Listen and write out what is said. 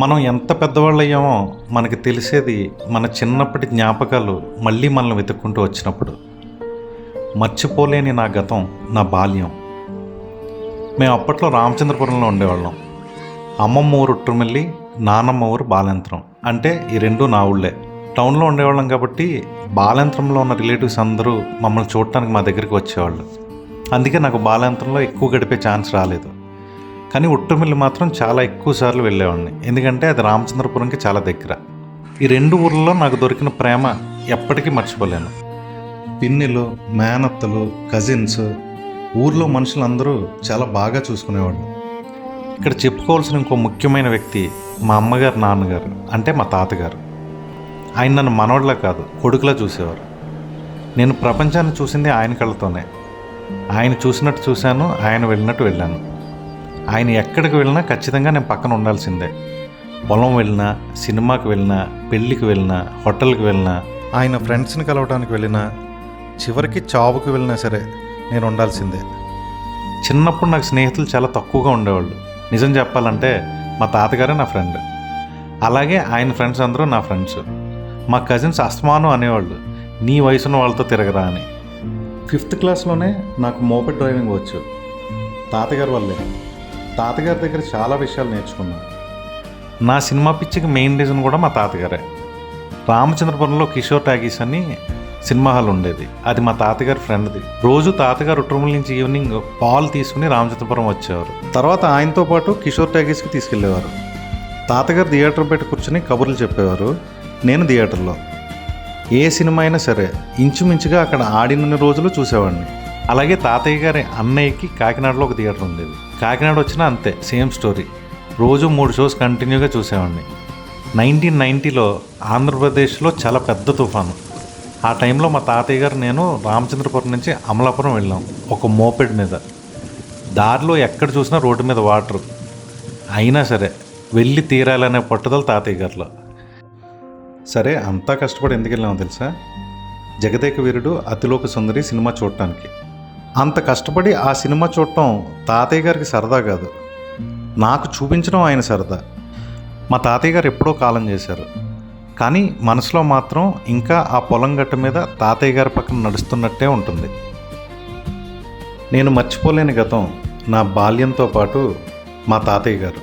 మనం ఎంత పెద్దవాళ్ళయ్యామో మనకి తెలిసేది మన చిన్నప్పటి జ్ఞాపకాలు మళ్ళీ మనల్ని వెతుక్కుంటూ వచ్చినప్పుడు. మర్చిపోలేని నా గతం, నా బాల్యం. మేము అప్పట్లో రామచంద్రపురంలో ఉండేవాళ్ళం. అమ్మమ్మ ఊరు ఉట్రుమిల్లి, నానమ్మ ఊరు బాలయంత్రం. అంటే ఈ రెండు నా ఊళ్ళే. టౌన్లో ఉండేవాళ్ళం కాబట్టి బాలయంత్రంలో ఉన్న రిలేటివ్స్ అందరూ మమ్మల్ని చూడటానికి మా దగ్గరికి వచ్చేవాళ్ళు. అందుకే నాకు బాలయంత్రంలో ఎక్కువ గడిపే ఛాన్స్ రాలేదు. కానీ ఉట్రుమిల్లి మాత్రం చాలా ఎక్కువ సార్లు వెళ్ళేవాడిని, ఎందుకంటే అది రామచంద్రపురంకి చాలా దగ్గర. ఈ రెండు ఊర్లలో నాకు దొరికిన ప్రేమ ఎప్పటికీ మర్చిపోలేను. పిన్నిలు, మేనత్తలు, కజిన్స్, ఊర్లో మనుషులందరూ చాలా బాగా చూసుకునేవాళ్ళు. ఇక్కడ చెప్పుకోవాల్సిన ఇంకో ముఖ్యమైన వ్యక్తి మా అమ్మగారు, నాన్నగారు, అంటే మా తాతగారు. ఆయన నన్ను మనవడిలా కాదు, కొడుకులా చూసేవారు. నేను ప్రపంచాన్ని చూసింది ఆయన కళ్ళతోనే. ఆయన చూసినట్టు చూశాను, ఆయన వెళ్ళినట్టు వెళ్ళాను. ఆయన ఎక్కడికి వెళ్ళినా ఖచ్చితంగా నేను పక్కన ఉండాల్సిందే. పొలం వెళ్ళినా, సినిమాకి వెళ్ళినా, పెళ్ళికి వెళ్ళినా, హోటల్కి వెళ్ళినా, ఆయన ఫ్రెండ్స్ని కలవడానికి వెళ్ళినా, చివరికి చావుకి వెళ్ళినా సరే నేను ఉండాల్సిందే. చిన్నప్పుడు నాకు స్నేహితులు చాలా తక్కువగా ఉండేవాళ్ళు. నిజం చెప్పాలంటే మా తాతగారే నా ఫ్రెండ్. అలాగే ఆయన ఫ్రెండ్స్ అందరూ నా ఫ్రెండ్స్. మా కజిన్స్ అస్మాను అనేవాళ్ళు, నీ వయసున్న వాళ్ళతో తిరగరా అని. 5th క్లాస్లోనే నాకు మోపెడ్ డ్రైవింగ్ వచ్చు. తాతగారి వల్లే. తాతగారి దగ్గర చాలా విషయాలు నేర్చుకున్నాను. నా సినిమా పిచ్చికి మెయిన్ రీజన్ కూడా మా తాతగారే. రామచంద్రపురంలో కిషోర్ టాకీస్ అని సినిమా హాల్ ఉండేది. అది మా తాతగారి ఫ్రెండ్ది. రోజు తాతగారు ఉట్రుముల నుంచి ఈవినింగ్ పాలు తీసుకుని రామచంద్రపురం వచ్చేవారు. తర్వాత ఆయనతో పాటు కిషోర్ టాకీస్కి తీసుకెళ్లేవారు. తాతగారు థియేటర్ బయట కూర్చొని కబుర్లు చెప్పేవారు, నేను థియేటర్లో. ఏ సినిమా అయినా సరే ఇంచుమించుగా అక్కడ ఆడిన రోజులు చూసేవాడిని. అలాగే తాతయ్య గారి అన్నయ్యకి కాకినాడలో ఒక థియేటర్ ఉండేది. కాకినాడ వచ్చినా అంతే, సేమ్ స్టోరీ. రోజు 3 షోస్ కంటిన్యూగా చూసేవాడిని. 1990లో ఆంధ్రప్రదేశ్లో చాలా పెద్ద తుఫాను. ఆ టైంలో మా తాతయ్య గారు నేను రామచంద్రపురం నుంచి అమలాపురం వెళ్ళాం ఒక మోపెడ్ మీద. దారిలో ఎక్కడ చూసినా రోడ్డు మీద వాటర్. అయినా సరే వెళ్ళి తీరాలనే పట్టుదల తాతయ్య గారిలో. సరే, అంతా కష్టపడి ఎందుకు వెళ్ళామో తెలుసా? జగదేక వీరుడు అతిలోక సుందరి సినిమా చూడటానికి. అంత కష్టపడి ఆ సినిమా చూడటం తాతయ్య గారికి సరదా కాదు, నాకు చూపించడం ఆయన సరదా. మా తాతయ్య గారు ఎప్పుడో కాలం చేశారు, కానీ మనసులో మాత్రం ఇంకా ఆ పొలం గట్ట మీద తాతయ్య గారి పక్కన నడుస్తున్నట్టే ఉంటుంది. నేను మర్చిపోలేని గతం నా బాల్యంతో పాటు మా తాతయ్య గారు.